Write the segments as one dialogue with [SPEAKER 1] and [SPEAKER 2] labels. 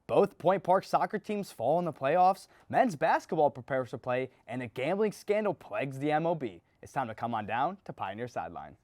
[SPEAKER 1] Both Point Park soccer teams fall in the playoffs, men's basketball prepares for play, and a gambling scandal plagues the MLB. It's time to come on down to Pioneer Sideline.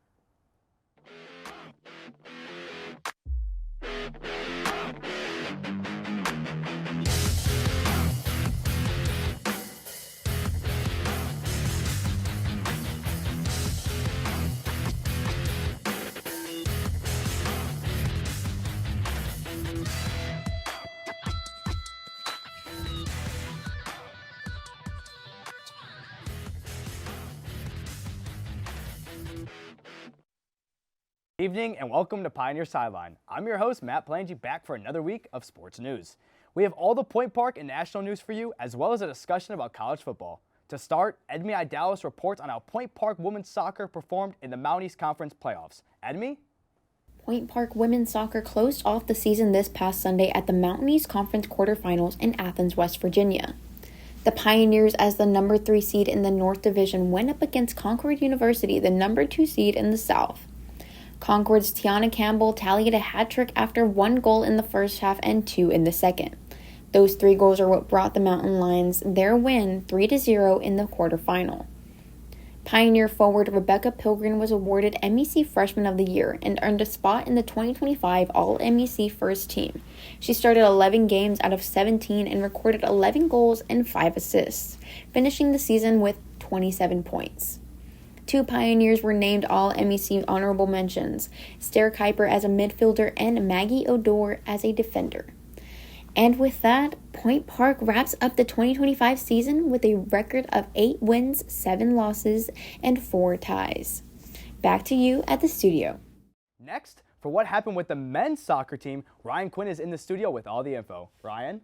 [SPEAKER 1] Evening and welcome to Pioneer Sideline. I'm your host, Matt Plangy, back for another week of sports news. We have all the Point Park and national news for you, as well as a discussion about college football. To start, Edmi Idalis reports on how Point Park women's soccer performed in the Mountain East Conference playoffs. Edmi?
[SPEAKER 2] Point Park women's soccer closed off the season this past Sunday at the Mountain East Conference quarterfinals in Athens, West Virginia. The Pioneers, as the number 3 seed in the North Division, went up against Concord University, the number 2 seed in the South. Concord's Tiana Campbell tallied a hat-trick after 1 goal in the first half and 2 in the second. Those 3 goals are what brought the Mountain Lions their win 3-0 in the quarterfinal. Pioneer forward Rebecca Pilgrim was awarded MEC Freshman of the Year and earned a spot in the 2025 All-MEC First Team. She started 11 games out of 17 and recorded 11 goals and 5 assists, finishing the season with 27 points. 2 Pioneers were named All-MEC honorable mentions, Stair Kuiper as a midfielder and Maggie Odor as a defender. And with that, Point Park wraps up the 2025 season with a record of 8 wins, 7 losses, and 4 ties. Back to you at the studio.
[SPEAKER 1] Next, for what happened with the men's soccer team, Ryan Quinn is in the studio with all the info. Ryan?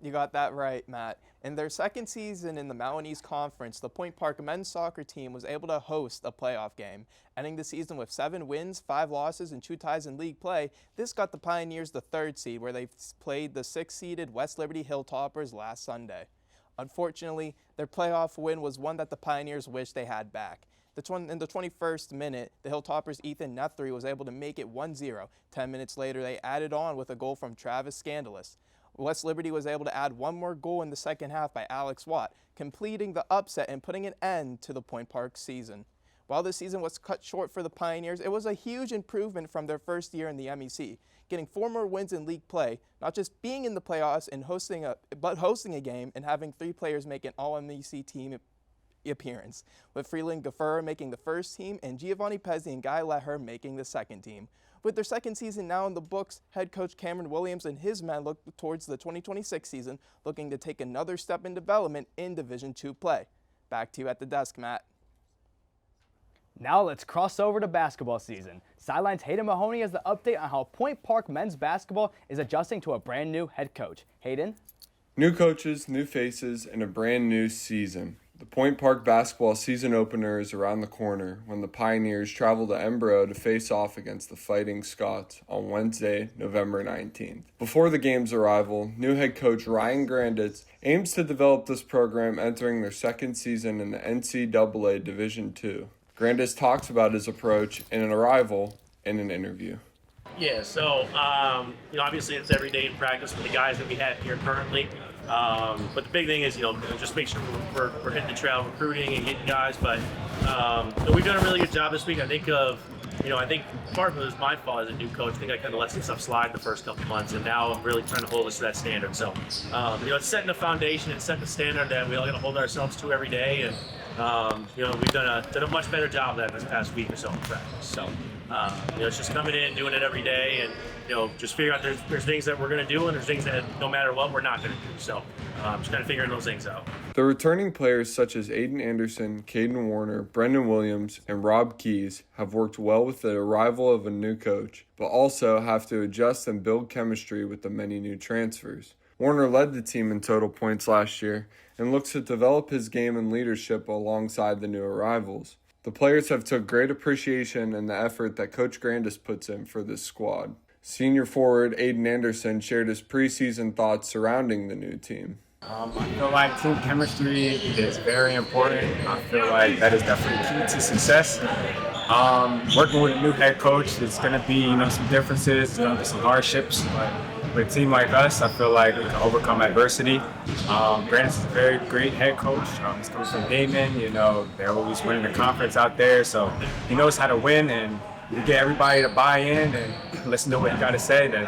[SPEAKER 3] You got that right, Matt. In their second season in the Mountain East Conference, the Point Park men's soccer team was able to host a playoff game. Ending the season with 7 wins, 5 losses, and 2 ties in league play, this got the Pioneers the 3rd seed, where they played the 6th-seeded West Liberty Hilltoppers last Sunday. Unfortunately, their playoff win was one that the Pioneers wished they had back. In the 21st minute, the Hilltoppers' Ethan Nethery was able to make it 1-0. 10 minutes later, they added on with a goal from Travis Scandalous. West Liberty was able to add 1 more goal in the second half by Alex Watt, completing the upset and putting an end to the Point Park season. While the season was cut short for the Pioneers, it was a huge improvement from their first year in the MEC, getting 4 more wins in league play, not just being in the playoffs and hosting a game and having 3 players make an All-MEC team appearance, with Freeland Gaffer making the first team and Giovanni Pezzi and Guy Leher making the second team. With their second season now in the books, head coach Cameron Williams and his men look towards the 2026 season, looking to take another step in development in Division II play. Back to you at the desk, Matt.
[SPEAKER 1] Now let's cross over to basketball season. Sideline's Hayden Mahoney has the update on how Point Park men's basketball is adjusting to a brand new head coach. Hayden?
[SPEAKER 4] New coaches, new faces, and a brand new season. The Point Park basketball season opener is around the corner when the Pioneers travel to Embro to face off against the Fighting Scots on Wednesday, November 19th. Before the game's arrival, new head coach Ryan Granditz aims to develop this program entering their second season in the NCAA Division II. Granditz talks about his approach in an arrival in an interview.
[SPEAKER 5] Yeah, so, obviously it's every day in practice with the guys that we have here currently. But the big thing is, just make sure we're hitting the trail recruiting and getting guys. But we've done a really good job this week. I think part of it was my fault as a new coach. I think I kind of let some stuff slide the first couple months, and now I'm really trying to hold us to that standard. So, it's setting the foundation and setting the standard that we all got to hold ourselves to every day. And we've done a much better job of that this past week or so in practice. So, it's just coming in, doing it every day, and just figure out there's things that we're going to do and there's things that no matter what we're not going to do. So just kind of figuring those things out.
[SPEAKER 4] The returning players such as Aiden Anderson, Caden Warner, Brendan Williams, and Rob Keys have worked well with the arrival of a new coach, but also have to adjust and build chemistry with the many new transfers. Warner led the team in total points last year and looks to develop his game and leadership alongside the new arrivals. The players have took great appreciation in the effort that Coach Grandis puts in for this squad. Senior forward Aiden Anderson shared his preseason thoughts surrounding the new team.
[SPEAKER 6] I feel like team chemistry is very important. I feel like that is definitely key to success. Working with a new head coach, it's going to be, some differences, it's going to be some hardships, but with a team like us, I feel like we can overcome adversity. Brandon's a very great head coach. He's coming from Damon, they're always winning the conference out there, so he knows how to win, and we get everybody to buy in and listen to what you got to say, then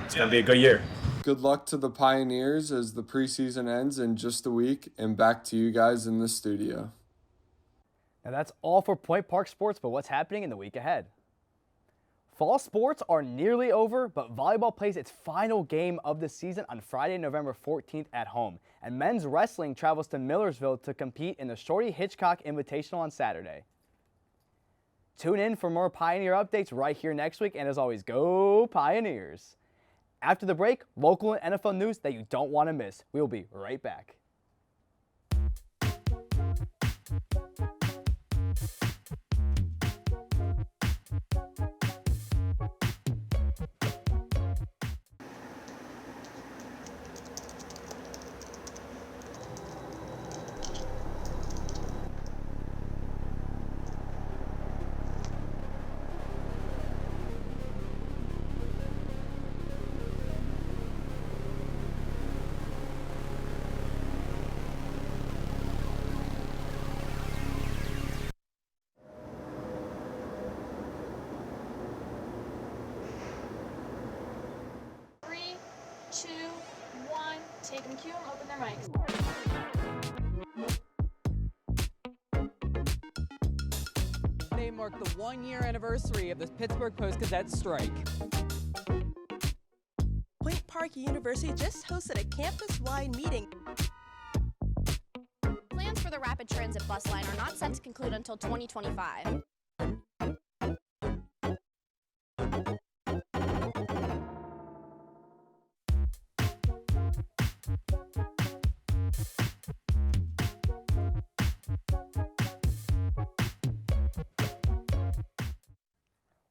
[SPEAKER 6] it's going to be a good year.
[SPEAKER 4] Good luck to the Pioneers as the preseason ends in just a week, and back to you guys in the studio.
[SPEAKER 1] Now that's all for Point Park Sports, but what's happening in the week ahead? Fall sports are nearly over, but volleyball plays its final game of the season on Friday, November 14th at home. And men's wrestling travels to Millersville to compete in the Shorty Hitchcock Invitational on Saturday. Tune in for more Pioneer updates right here next week, and as always, go Pioneers! After the break, local and NFL news that you don't want to miss. We will be right back.
[SPEAKER 7] Take them cue and open their mics.
[SPEAKER 8] Today marked the 1-year anniversary of the Pittsburgh Post-Gazette strike.
[SPEAKER 9] Point Park University just hosted a campus-wide meeting.
[SPEAKER 7] Plans for the rapid transit bus line are not set to conclude until 2025.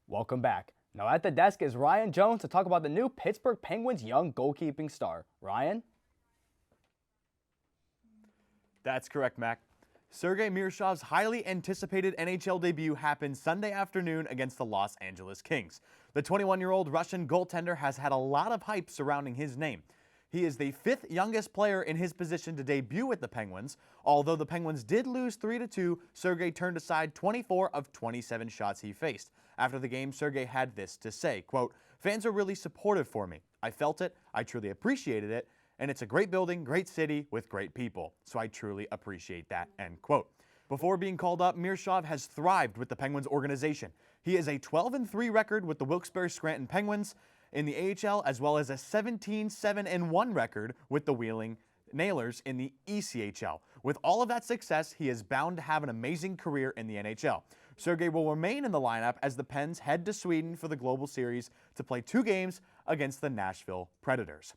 [SPEAKER 1] Welcome back. Now at the desk is Ryan Jones to talk about the new Pittsburgh Penguins young goalkeeping star. Ryan?
[SPEAKER 10] That's correct, Mac. Sergei Mirshov's highly anticipated NHL debut happened Sunday afternoon against the Los Angeles Kings. The 21-year-old Russian goaltender has had a lot of hype surrounding his name. He is the 5th youngest player in his position to debut with the Penguins. Although the Penguins did lose 3-2, Sergei turned aside 24 of 27 shots he faced. After the game, Sergei had this to say, quote, "Fans are really supportive for me. I felt it, I truly appreciated it, and it's a great building, great city with great people. So I truly appreciate that," end quote. Before being called up, Mirshov has thrived with the Penguins organization. He has a 12-3 record with the Wilkes-Barre Scranton Penguins in the AHL, as well as a 17-7-1 record with the Wheeling Nailers in the ECHL. With all of that success, he is bound to have an amazing career in the NHL. Sergei will remain in the lineup as the Pens head to Sweden for the Global Series to play 2 games against the Nashville Predators.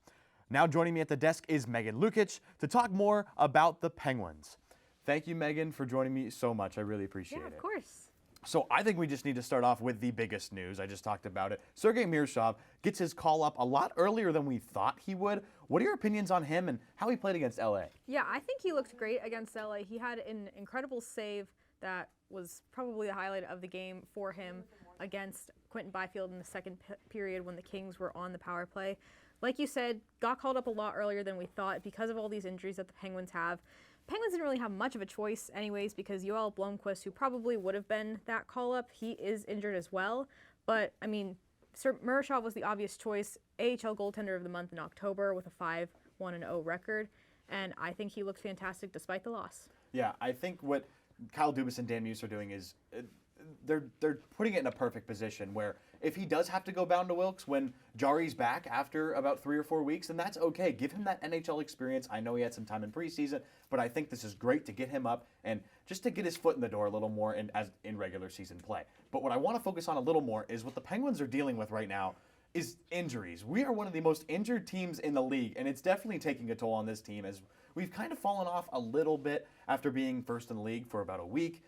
[SPEAKER 10] Now joining me at the desk is Megan Lukic to talk more about the Penguins. Thank you, Megan, for joining me so much. I really appreciate it.
[SPEAKER 11] Yeah, of course.
[SPEAKER 10] So I think we just need to start off with the biggest news. I just talked about it. Sergei Mirshov gets his call up a lot earlier than we thought he would. What are your opinions on him and how he played against LA?
[SPEAKER 11] Yeah, I think he looked great against LA. He had an incredible save that was probably the highlight of the game for him against Quentin Byfield in the second period when the Kings were on the power play. Like you said, got called up a lot earlier than we thought because of all these injuries that the Penguins have. Penguins didn't really have much of a choice anyways because Yoel Blomqvist, who probably would have been that call-up, he is injured as well. But, I mean, Mirshov was the obvious choice, AHL goaltender of the month in October with a 5-1-0 record, and I think he looked fantastic despite the loss.
[SPEAKER 10] Yeah, I think what Kyle Dubas and Dan Muse are doing is they're putting it in a perfect position where if he does have to go bound to Wilkes when Jari's back after about 3 or 4 weeks, then that's okay. Give him that NHL experience. I know he had some time in preseason, but I think this is great to get him up and just to get his foot in the door a little more in regular season play. But what I want to focus on a little more is what the Penguins are dealing with right now is injuries. We are one of the most injured teams in the league, and it's definitely taking a toll on this team as we've kind of fallen off a little bit after being first in the league for about a week.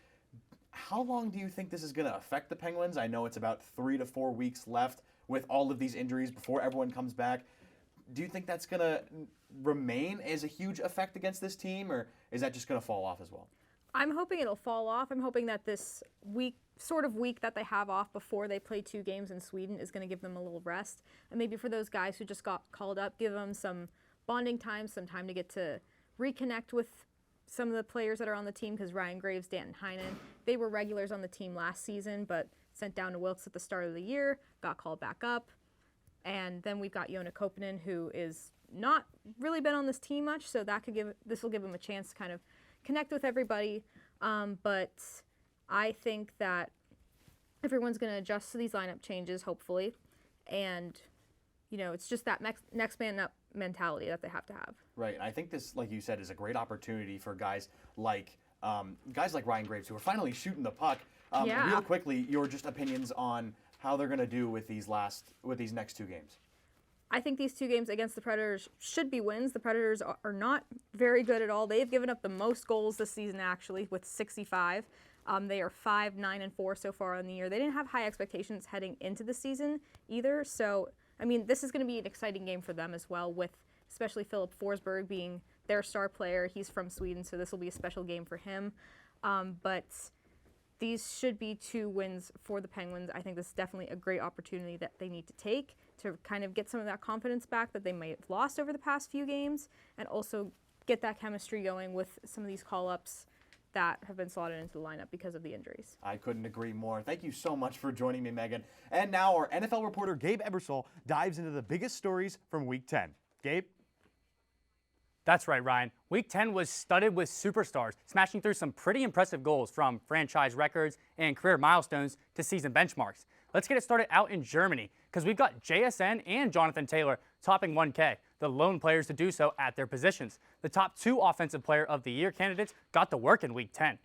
[SPEAKER 10] How long do you think this is going to affect the Penguins? I know it's about 3 to 4 weeks left with all of these injuries before everyone comes back. Do you think that's going to remain as a huge effect against this team, or is that just going to fall off as well?
[SPEAKER 11] I'm hoping it'll fall off. I'm hoping that this week sort of week that they have off before they play 2 games in Sweden is going to give them a little rest. And maybe for those guys who just got called up, give them some bonding time, some time to get to reconnect with some of the players that are on the team, because Ryan Graves, Danton Heinen, they were regulars on the team last season, but sent down to Wilkes at the start of the year, got called back up. And then we've got Joona Koppanen, who is not really been on this team much, so this will give him a chance to kind of connect with everybody. But I think that everyone's going to adjust to these lineup changes, hopefully. And, it's just that next man up mentality that they have to have.
[SPEAKER 10] Right, and I think this, like you said, is a great opportunity for guys like Ryan Graves, who are finally shooting the puck. Real quickly, your just opinions on how they're going to do with these next 2 games.
[SPEAKER 11] I think these 2 games against the Predators should be wins. The Predators are not very good at all. They've given up the most goals this season, actually, with 65. They are 5, 9, and 4 so far on the year. They didn't have high expectations heading into the season either. So, this is going to be an exciting game for them as well, with especially Philip Forsberg being their star player. He's from Sweden, so this will be a special game for him. But these should be 2 wins for the Penguins. I think this is definitely a great opportunity that they need to take to kind of get some of that confidence back that they might have lost over the past few games, and also get that chemistry going with some of these call-ups that have been slotted into the lineup because of the injuries.
[SPEAKER 10] I couldn't agree more. Thank you so much for joining me, Megan. And now our NFL reporter, Gabe Ebersol, dives into the biggest stories from Week 10. Gabe?
[SPEAKER 1] That's right, Ryan. Week 10 was studded with superstars, smashing through some pretty impressive goals, from franchise records and career milestones to season benchmarks. Let's get it started out in Germany, because we've got JSN and Jonathan Taylor topping 1K, the lone players to do so at their positions. The top 2 Offensive Player of the Year candidates got to work in Week 10.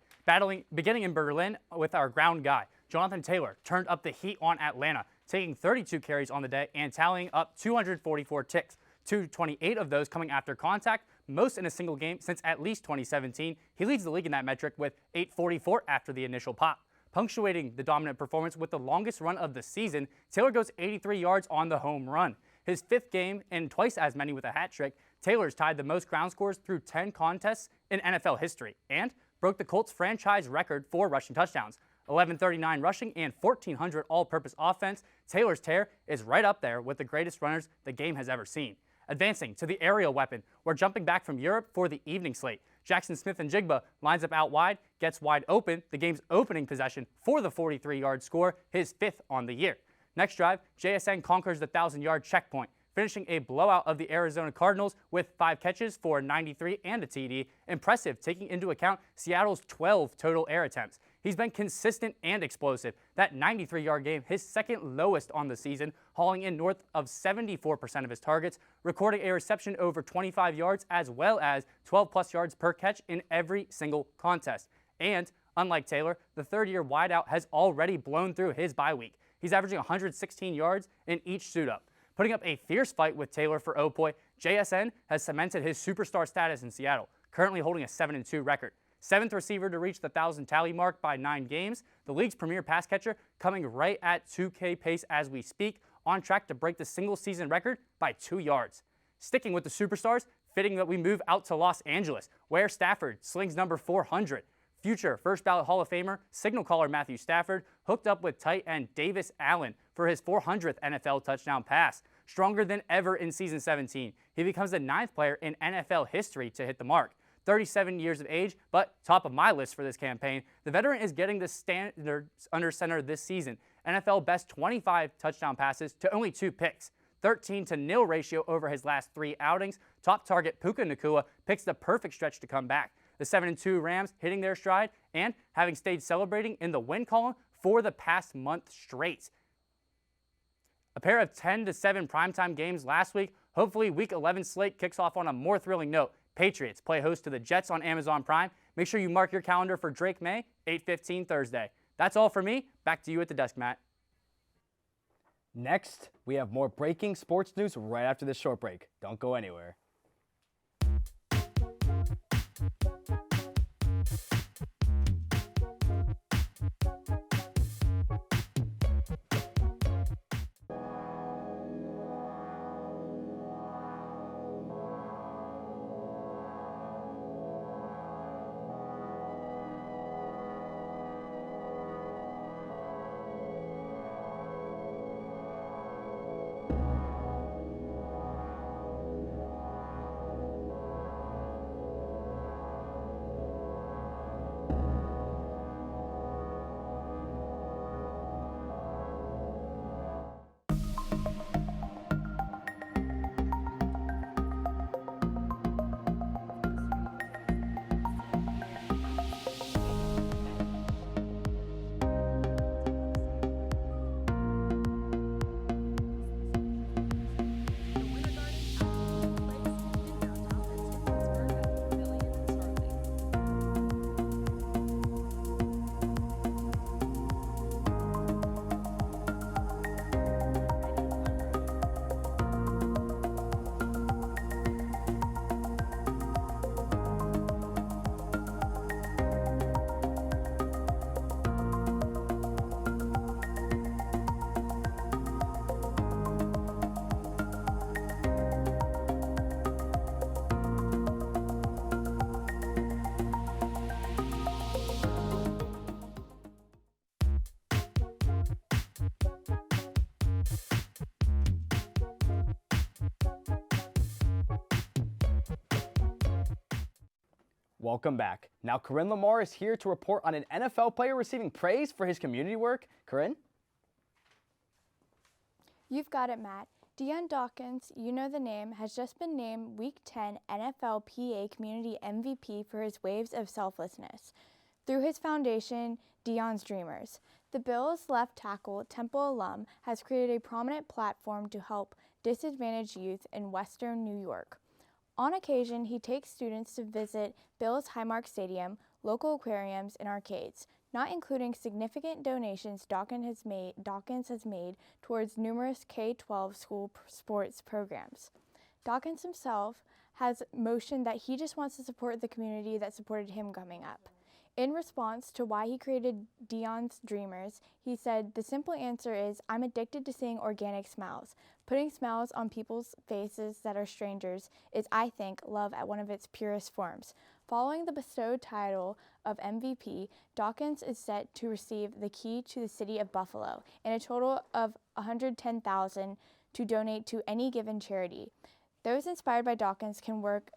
[SPEAKER 1] Beginning in Berlin with our ground guy, Jonathan Taylor turned up the heat on Atlanta, taking 32 carries on the day and tallying up 244 ticks. 228 of those coming after contact, most in a single game since at least 2017. He leads the league in that metric with 844 after the initial pop. Punctuating the dominant performance with the longest run of the season, Taylor goes 83 yards on the home run. His 5th game and twice as many with a hat trick, Taylor's tied the most ground scores through 10 contests in NFL history and broke the Colts franchise record for rushing touchdowns. 1139 rushing and 1,400 all-purpose offense, Taylor's tear is right up there with the greatest runners the game has ever seen. Advancing to the aerial weapon, we're jumping back from Europe for the evening slate. Jackson Smith-Njigba lines up out wide, gets wide open, the game's opening possession for the 43-yard score, his 5th on the year. Next drive, JSN conquers the 1,000-yard checkpoint, finishing a blowout of the Arizona Cardinals with 5 catches for 93 and a TD. Impressive, taking into account Seattle's 12 total air attempts. He's been consistent and explosive. That 93-yard game, his 2nd lowest on the season, hauling in north of 74% of his targets, recording a reception over 25 yards as well as 12-plus yards per catch in every single contest. And, unlike Taylor, the 3rd-year wideout has already blown through his bye week. He's averaging 116 yards in each suit-up. Putting up a fierce fight with Taylor for Opoy, JSN has cemented his superstar status in Seattle, currently holding a 7-2 record. 7th receiver to reach the 1,000 tally mark by 9 games. The league's premier pass catcher coming right at 2K pace as we speak, on track to break the single-season record by 2 yards. Sticking with the superstars, fitting that we move out to Los Angeles, where Stafford slings number 400. Future first-ballot Hall of Famer, signal caller Matthew Stafford, hooked up with tight end Davis Allen for his 400th NFL touchdown pass. Stronger than ever in Season 17, he becomes the 9th player in NFL history to hit the mark. 37 years of age, but top of my list for this campaign, the veteran is getting the standards under center this season. NFL best 25 touchdown passes to only 2 picks. 13-0 ratio over his last 3 outings. Top target Puka Nacua picks the perfect stretch to come back. The 7-2 Rams hitting their stride and having stayed celebrating in the win column for the past month straight. A pair of 10-7 primetime games last week. Hopefully Week 11 slate kicks off on a more thrilling note. Patriots play host to the Jets on Amazon Prime. Make sure you mark your calendar for Drake May, 8:15 Thursday. That's all for me. Back to you at the desk, Matt. Next, we have more breaking sports news right after this short break. Don't go anywhere. welcome back. Now, Corinne Lamar is here to report on an NFL player receiving praise for his community work. Corinne?
[SPEAKER 12] You've got it, Matt. Deion Dawkins, you know the name, has just been named Week 10 NFL PA Community MVP for his Waves of Selflessness through his foundation, Deion's Dreamers. The Bills' left tackle, Temple alum, has created a prominent platform to help disadvantaged youth in Western New York. On occasion, he takes students to visit Bills Highmark Stadium, local aquariums, and arcades, not including significant donations Dawkins has made towards numerous K-12 school sports programs. Dawkins himself has motioned that he just wants to support the community that supported him coming up. In response to why he created Deion's Dreamers, he said, "The simple answer is I'm addicted to seeing organic smiles. Putting smiles on people's faces that are strangers is, I think, love at one of its purest forms." Following the bestowed title of MVP, Dawkins is set to receive the key to the city of Buffalo and a total of $110,000 to donate to any given charity. Those inspired by Dawkins can work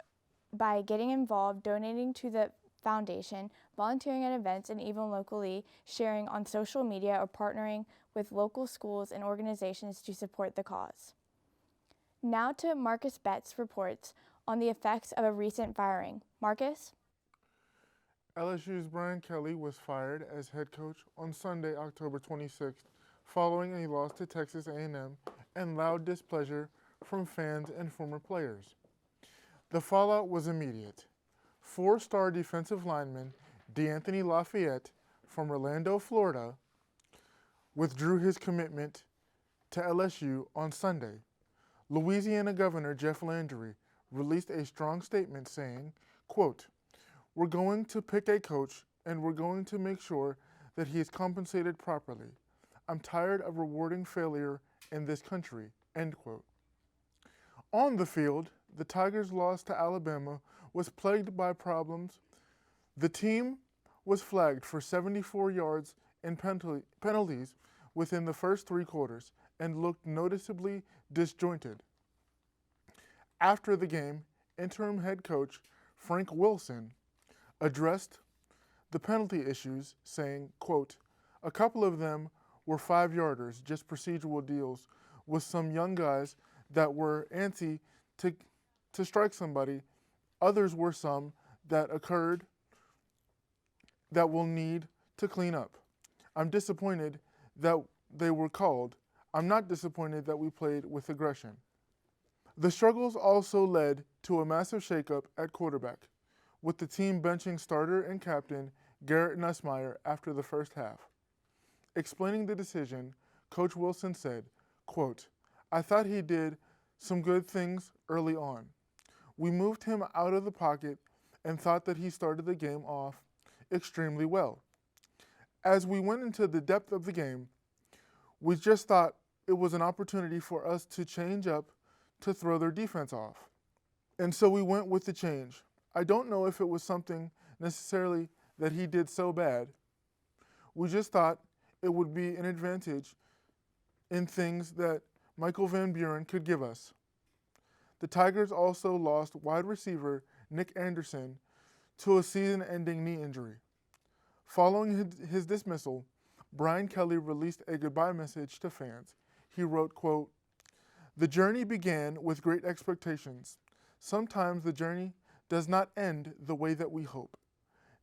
[SPEAKER 12] by getting involved, donating to the foundation, volunteering at events, and even locally sharing on social media or partnering with local schools and organizations to support the cause. Now to Marcus Betts reports on the effects of a recent firing. Marcus?
[SPEAKER 13] LSU's Brian Kelly was fired as head coach on Sunday, October 26th, following a loss to Texas A&M and loud displeasure from fans and former players. The fallout was immediate. Four-star defensive lineman DeAnthony Lafayette from Orlando, Florida, withdrew his commitment to LSU on Sunday. Louisiana Governor Jeff Landry released a strong statement saying, quote, "We're going to pick a coach and we're going to make sure that he is compensated properly. I'm tired of rewarding failure in this country," end quote. On the field, the Tigers' loss to Alabama was plagued by problems. The team was flagged for 74 yards in penalties within the first three quarters and looked noticeably disjointed. After the game, interim head coach Frank Wilson addressed the penalty issues, saying, quote, "A couple of them were 5-yarders, just procedural deals with some young guys that were antsy to strike somebody. Others were some that occurred that we'll need to clean up. I'm disappointed that they were called. I'm not disappointed that we played with aggression." The struggles also led to a massive shakeup at quarterback, with the team benching starter and captain Garrett Nussmeier after the first half. Explaining the decision, Coach Wilson said, quote, "I thought he did some good things early on. We moved him out of the pocket and thought that he started the game off extremely well. As we went into the depth of the game, we just thought it was an opportunity for us to change up to throw their defense off. And so we went with the change. I don't know if it was something necessarily that he did so bad. We just thought it would be an advantage in things that Michael Van Buren could give us." The Tigers also lost wide receiver Nick Anderson to a season-ending knee injury. Following his dismissal, Brian Kelly released a goodbye message to fans. He wrote, quote, "The journey began with great expectations. Sometimes the journey does not end the way that we hope.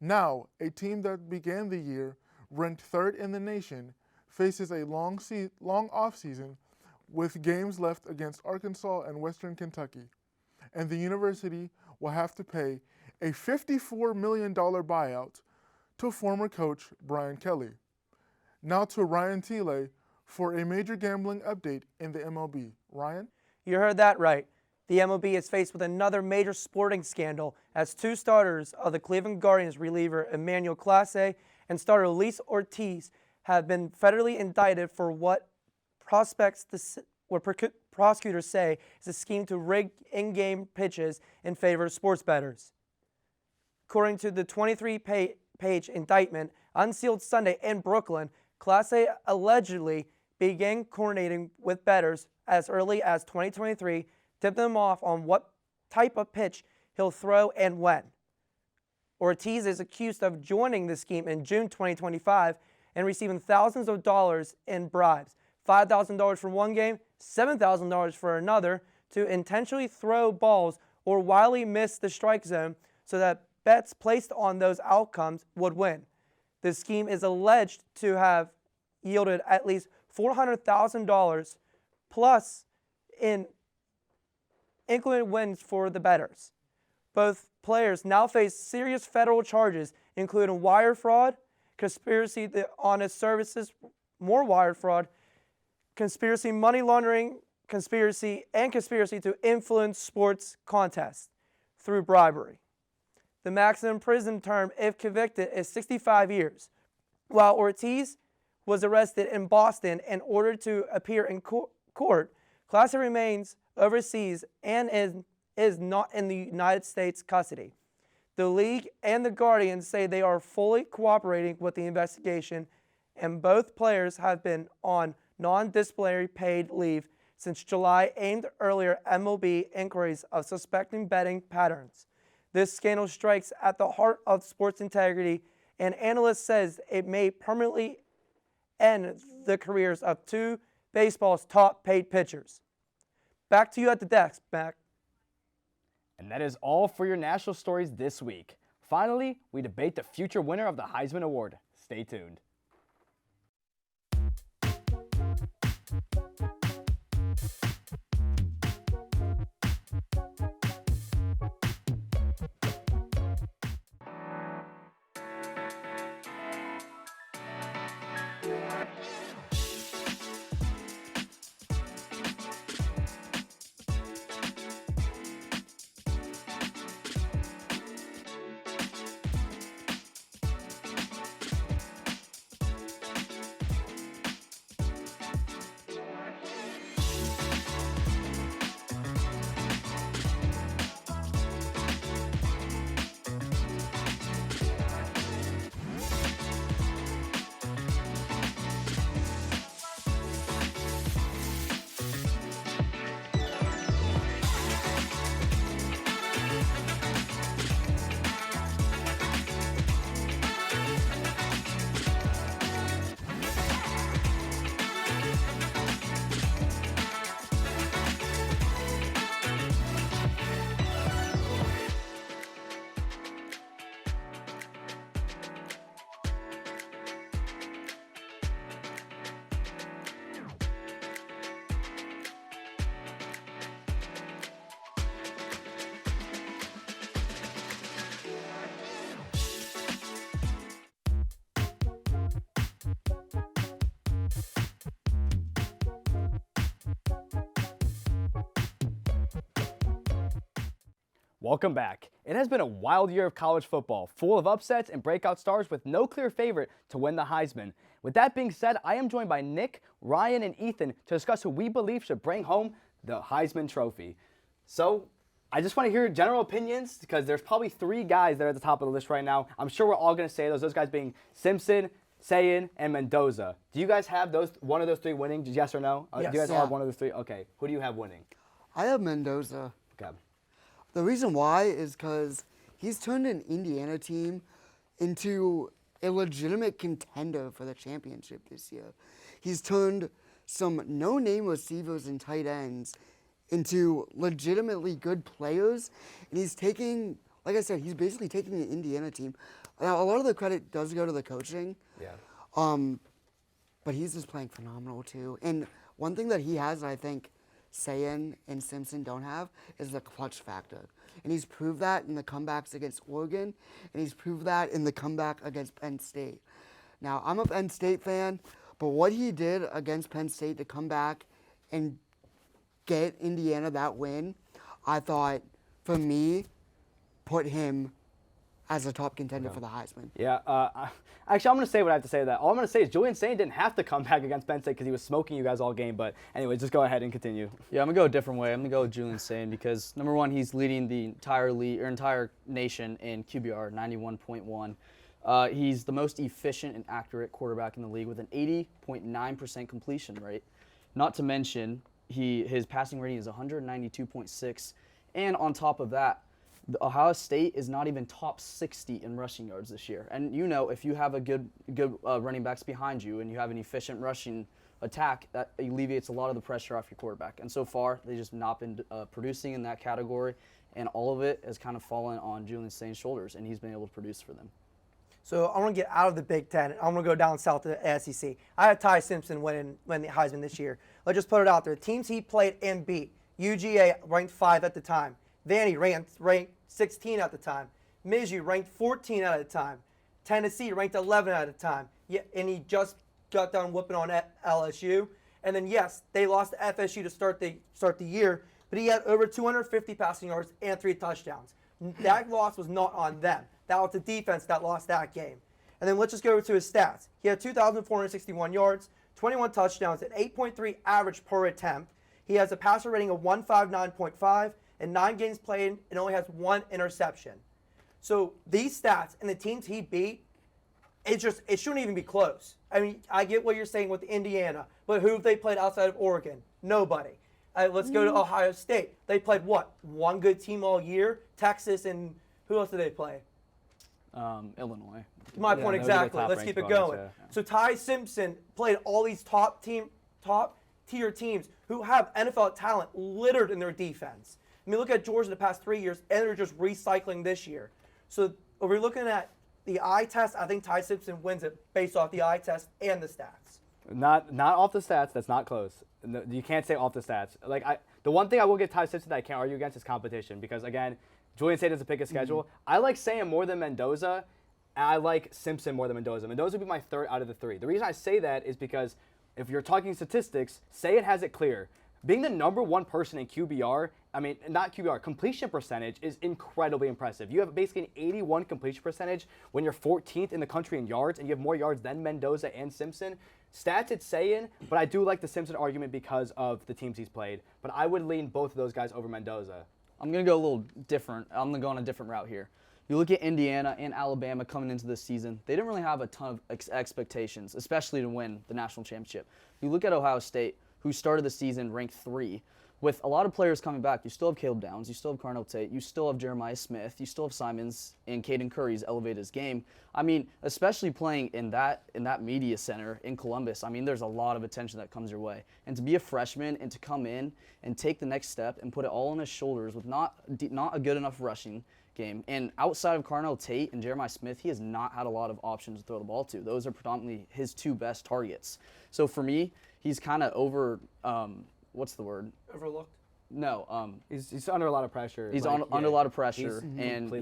[SPEAKER 13] Now, a team that began the year ranked third in the nation faces a long offseason with games left against Arkansas and Western Kentucky, and the university will have to pay a $54 million buyout to former coach Brian Kelly." Now to Ryan Thiele for a major gambling update in the MLB. Ryan?
[SPEAKER 14] You heard that right. The MLB is faced with another major sporting scandal as two starters of the Cleveland Guardians reliever Emmanuel Clase and starter Luis Ortiz have been federally indicted for what prosecutors say is a scheme to rig in-game pitches in favor of sports bettors. According to the 23-page indictment unsealed Sunday in Brooklyn, Clase allegedly began coordinating with bettors as early as 2023, tipping them off on what type of pitch he'll throw and when. Ortiz is accused of joining the scheme in June 2025 and receiving thousands of dollars in bribes, $5,000 for one game, $7,000 for another, to intentionally throw balls or wildly miss the strike zone so that bets placed on those outcomes would win. The scheme is alleged to have yielded at least $400,000 plus in inclement wins for the bettors. Both players now face serious federal charges, including wire fraud, conspiracy to honest services, more wire fraud, conspiracy money laundering, conspiracy to influence sports contests through bribery. The maximum prison term, if convicted, is 65 years. While Ortiz was arrested in Boston and ordered to appear in court, Clase remains overseas and is not in the United States custody. The league and the Guardians say they are fully cooperating with the investigation, and both players have been on non-disciplinary paid leave since July, aimed earlier MLB inquiries of suspecting betting patterns. This scandal strikes at the heart of sports integrity, and analysts says it may permanently end the careers of two baseball's top paid pitchers. Back to you at the desk, Mac.
[SPEAKER 1] And that is all for your national stories this week. Finally, we debate the future winner of the Heisman Award. Stay tuned. Welcome back. It has been a wild year of college football, full of upsets and breakout stars with no clear favorite to win the Heisman. With that being said, I am joined by Nick, Ryan, and Ethan to discuss who we believe should bring home the Heisman Trophy. So, I just want to hear your general opinions because there's probably three guys that are at the top of the list right now. I'm sure we're all going to say those guys being Simpson, Sayin, and Mendoza. Do you guys have one of those three winning? Yes or no?
[SPEAKER 15] Yes.
[SPEAKER 1] Do you guys have one of those three? Okay. Who do you have winning?
[SPEAKER 15] I have Mendoza.
[SPEAKER 1] Okay.
[SPEAKER 15] The reason why is because he's turned an Indiana team into a legitimate contender for the championship this year. He's turned some no-name receivers and tight ends into legitimately good players, and he's taking, like I said, he's basically taking the Indiana team. Now, a lot of the credit does go to the coaching.
[SPEAKER 1] Yeah.
[SPEAKER 15] But he's just playing phenomenal too. And one thing that he has, I think, Sayin and Simpson don't have is the clutch factor. And he's proved that in the comebacks against Oregon, and he's proved that in the comeback against Penn State. Now, I'm a Penn State fan, but what he did against Penn State to come back and get Indiana that win, I thought, for me, put him as a top contender for the Heisman.
[SPEAKER 1] Yeah, actually, I'm going to say what I have to say to that. All I'm going to say is Julian Sayin didn't have to come back against Penn State because he was smoking you guys all game. But anyway, just go ahead and continue.
[SPEAKER 16] Yeah, I'm going to go a different way. I'm going to go with Julian Sayin because, number one, he's leading the entire nation in QBR, 91.1. He's the most efficient and accurate quarterback in the league with an 80.9% completion rate. Not to mention, his passing rating is 192.6. And on top of that, Ohio State is not even top 60 in rushing yards this year. And if you have a good running backs behind you and you have an efficient rushing attack, that alleviates a lot of the pressure off your quarterback. And so far, they just not been producing in that category, and all of it has kind of fallen on Julian Saint's shoulders, and he's been able to produce for them.
[SPEAKER 14] So I want to get out of the Big Ten. I'm going to go down south to the SEC. I had Ty Simpson win the Heisman this year. Let's just put it out there. The teams he played and beat: UGA ranked 5 at the time. Vandy ranked 16 at the time. Mizzou ranked 14 at the time. Tennessee ranked 11 at the time. Yeah, and he just got done whooping on LSU. And then yes, they lost to FSU to start the year, but he had over 250 passing yards and 3 touchdowns. That loss was not on them. That was the defense that lost that game. And then let's just go to his stats. He had 2,461 yards, 21 touchdowns, and 8.3 average per attempt. He has a passer rating of 159.5 and 9 games played and only has 1 interception. So these stats and the teams he beat, it shouldn't even be close. I mean, I get what you're saying with Indiana, but who have they played outside of Oregon? Nobody. Let's go to Ohio State. They played what? 1 good team all year? Texas, and who else did they play?
[SPEAKER 16] Illinois.
[SPEAKER 14] My point exactly. Let's keep it going. So Ty Simpson played all these top tier teams who have NFL talent littered in their defense. I mean, look at Georgia the past 3 years, and they're just recycling this year. So if we're looking at the eye test, I think Ty Simpson wins it based off the eye test and the stats.
[SPEAKER 1] Not off the stats. That's not close. No, you can't say off the stats. The one thing I will give Ty Simpson that I can't argue against is competition, because again, Julian State doesn't pick a schedule. I like Sam more than Mendoza, and I like Simpson more than Mendoza. Mendoza would be my 3rd out of the 3. The reason I say that is because if you're talking statistics, Sayed has it clear. Being the number 1 person in QBR, not QBR, completion percentage is incredibly impressive. You have basically an 81 completion percentage when you're 14th in the country in yards, and you have more yards than Mendoza and Simpson. Stats it's saying, but I do like the Simpson argument because of the teams he's played. But I would lean both of those guys over Mendoza.
[SPEAKER 16] I'm going to go a little different. I'm going to go on a different route here. You look at Indiana and Alabama coming into this season, they didn't really have a ton of expectations, especially to win the national championship. You look at Ohio State, who started the season ranked 3. With a lot of players coming back, you still have Caleb Downs, you still have Carnell Tate, you still have Jeremiah Smith, you still have Simons, and Caden Curry's elevated his game. I mean, especially playing in that media center in Columbus, there's a lot of attention that comes your way. And to be a freshman and to come in and take the next step and put it all on his shoulders with not a good enough rushing game. And outside of Carnell Tate and Jeremiah Smith, he has not had a lot of options to throw the ball to. Those are predominantly his 2 best targets. So for me, he's kind of what's the word?
[SPEAKER 14] Overlooked?
[SPEAKER 16] No.
[SPEAKER 1] He's under a lot of pressure.
[SPEAKER 16] He's under a lot of pressure, and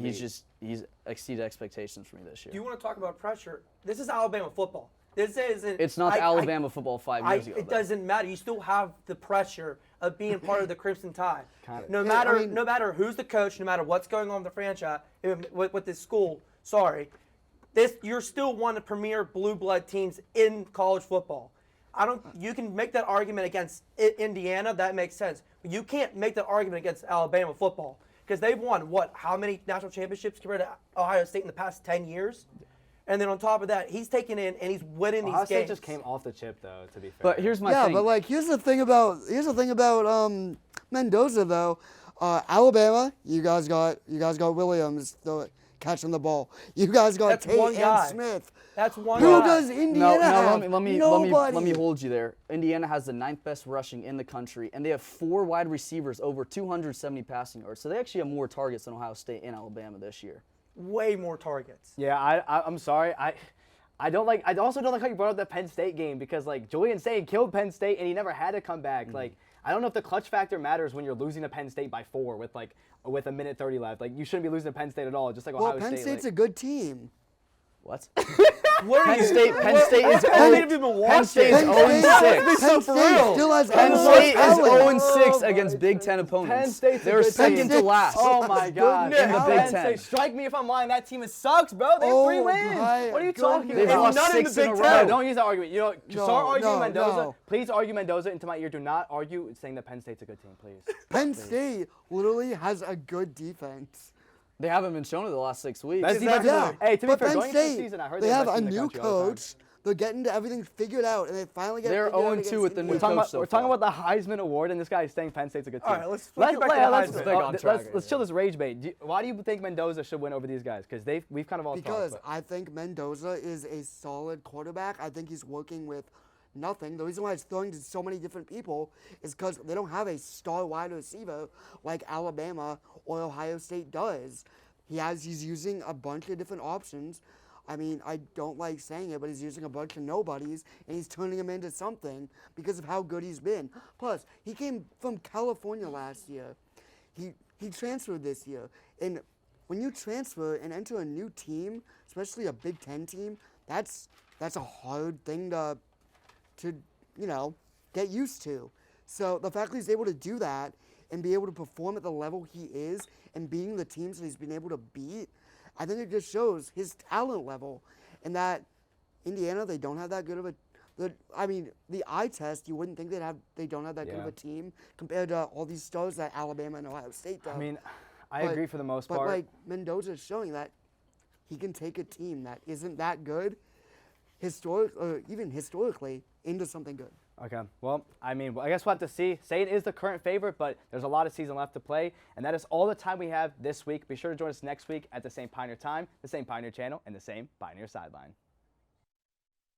[SPEAKER 16] he's exceeded expectations for me this year.
[SPEAKER 14] Do you want to talk about pressure? This is Alabama football. This isn't.
[SPEAKER 16] It's not the Alabama football 5 years ago.
[SPEAKER 14] It doesn't matter. You still have the pressure of being part of the Crimson Tide. No matter who's the coach, no matter what's going on with the franchise, with this school. Sorry, you're still one of the premier blue blood teams in college football. You can make that argument against Indiana, that makes sense. But you can't make that argument against Alabama football, because they've won, how many national championships compared to Ohio State in the past 10 years? And then on top of that, he's taking in and he's winning these games.
[SPEAKER 1] Ohio State just came off the chip, though, to be fair.
[SPEAKER 16] But here's my thing.
[SPEAKER 15] Yeah, but here's the thing about Mendoza, though. Alabama, you guys got Williams catching the ball. You guys got Tate and Smith.
[SPEAKER 14] That's one
[SPEAKER 15] Who
[SPEAKER 14] guy.
[SPEAKER 15] does Indiana have?
[SPEAKER 16] Let me hold you there. Indiana has the 9th best rushing in the country, and they have 4 wide receivers over 270 passing yards. So they actually have more targets than Ohio State and Alabama this year.
[SPEAKER 14] Way more targets.
[SPEAKER 1] Yeah, I'm sorry. I also don't like how you brought up that Penn State game, because Julian State killed Penn State and he never had to come back. I don't know if the clutch factor matters when you're losing to Penn State by 4 with a minute 30 left. You shouldn't be losing to Penn State at all, just like Ohio State.
[SPEAKER 15] Well, Penn State's a good team.
[SPEAKER 16] What?
[SPEAKER 14] Penn
[SPEAKER 16] State is 0-6. Penn State is 0-6 against Big Ten opponents. They're second to last.
[SPEAKER 1] Oh my God!
[SPEAKER 16] In the Big Ten.
[SPEAKER 1] Strike me if I'm lying. That team sucks, bro. They have 3 wins. What are you talking about?
[SPEAKER 16] They've lost
[SPEAKER 1] none
[SPEAKER 16] 6
[SPEAKER 1] in
[SPEAKER 16] a
[SPEAKER 1] the Big
[SPEAKER 16] row.
[SPEAKER 1] Ten. Don't use that argument. Start arguing Mendoza.
[SPEAKER 15] No.
[SPEAKER 1] Please argue Mendoza into my ear. Do not argue saying that Penn State's a good team, please.
[SPEAKER 15] Penn State literally has a good defense.
[SPEAKER 16] They haven't been shown it the last 6 weeks.
[SPEAKER 1] Hey, to be fair,
[SPEAKER 15] Penn
[SPEAKER 1] going into the
[SPEAKER 15] State,
[SPEAKER 1] season, I heard
[SPEAKER 15] they have a
[SPEAKER 1] best team in the
[SPEAKER 15] new
[SPEAKER 1] country all the time.
[SPEAKER 15] coach. They're getting everything figured out, and they finally get.
[SPEAKER 16] They're 0-2 with the new coach so
[SPEAKER 1] We're talking about the Heisman Award, and this guy is saying Penn State's a good team.
[SPEAKER 14] All right, let's get back to the Heisman.
[SPEAKER 1] Let's chill this rage bait. Why do you think Mendoza should win over these guys? Because we've kind of all
[SPEAKER 15] because
[SPEAKER 1] talked.
[SPEAKER 15] I think Mendoza is a solid quarterback. I think he's working with nothing. The reason why he's throwing to so many different people is because they don't have a star wide receiver like Alabama or Ohio State does. He's using a bunch of different options. I mean, I don't like saying it, but he's using a bunch of nobodies, and he's turning them into something because of how good he's been. Plus, he came from California last year. He transferred this year. And when you transfer and enter a new team, especially a Big Ten team, that's a hard thing to get used to. So the fact that he's able to do that and be able to perform at the level he is and beating the teams that he's been able to beat, I think it just shows his talent level, and that Indiana, they don't have that good of the eye test, you wouldn't think they don't have that good of a team compared to all these stars that Alabama and Ohio State do.
[SPEAKER 1] I mean, I agree for the most part.
[SPEAKER 15] But like Mendoza is showing that he can take a team that isn't that good, historically, into something good.
[SPEAKER 1] Okay, well, I mean, I guess we'll have to see. State is the current favorite, but there's a lot of season left to play, and that is all the time we have this week. Be sure to join us next week at the same Pioneer time, the same Pioneer channel, and the same Pioneer Sideline.